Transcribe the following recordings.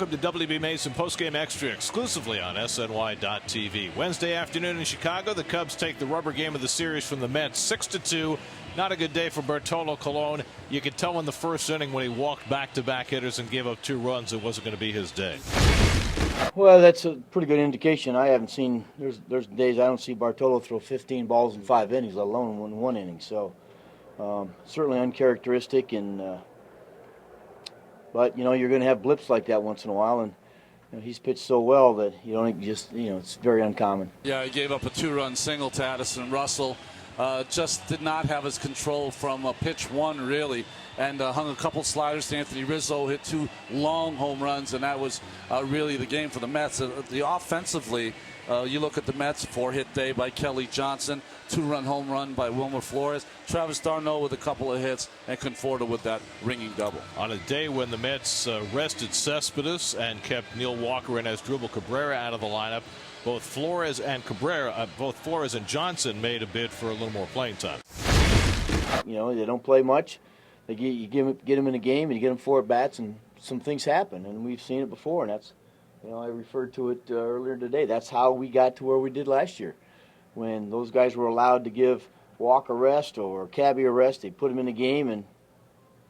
Welcome to WB Mason Postgame Extra exclusively on SNY.TV. Wednesday afternoon in Chicago, the Cubs take the rubber game of the series from the Mets 6-2. Not a good day for Bartolo Colon. You could tell in the first inning when he walked back-to-back hitters and gave up 2 runs it wasn't going to be his day. Well, that's a pretty good indication. I haven't seen, there's days I don't see Bartolo throw 15 balls in 5 innings, let alone in 1 inning. So certainly uncharacteristic, but you know, you're going to have blips like that once in a while, and you know, he's pitched so well that you don't just, you know, it's very uncommon. Yeah, he gave up a 2-run single to Addison Russell. Just did not have his control from pitch 1 really, and hung a couple sliders to Anthony Rizzo, hit 2 long home runs, and that was really the game for the Mets. The offensively, you look at the Mets, 4-hit day by Kelly Johnson, 2-run home run by Wilmer Flores, Travis d'Arnaud with a couple of hits, and Conforto with that ringing double. On a day when the Mets rested Cespedes and kept Neil Walker and Asdrubal Cabrera out of the lineup, both Flores and Johnson made a bid for a little more playing time. You know, they don't play much. You get them in a game, and you get them 4 at-bats, and some things happen, and we've seen it before, and that's, you know, I referred to it earlier today. That's how we got to where we did last year. When those guys were allowed to give Walker rest or Cabby a rest, they put them in a game, and,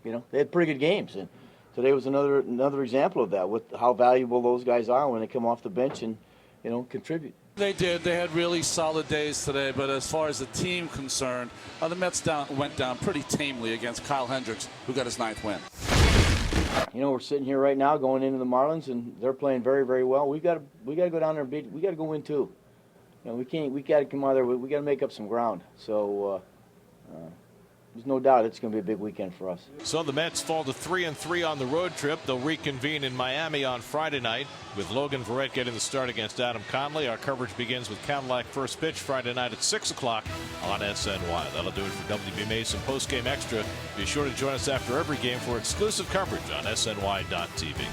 you know, they had pretty good games. And today was another example of that, with how valuable those guys are when they come off the bench and, you know, contribute. They did. They had really solid days today, but as far as the team concerned, the Mets went down pretty tamely against Kyle Hendricks, who got his 9th win. You know, we're sitting here right now going into the Marlins, and they're playing very, very well. We got to go down there and beat. We got to go win too. You know, we got to come out there. We got to make up some ground. So there's no doubt it's going to be a big weekend for us. So the Mets fall to 3-3 on the road trip. They'll reconvene in Miami on Friday night with Logan Verrett getting the start against Adam Conley. Our coverage begins with Cadillac first pitch Friday night at 6 o'clock on SNY. That'll do it for WB Mason Postgame Extra. Be sure to join us after every game for exclusive coverage on SNY.TV.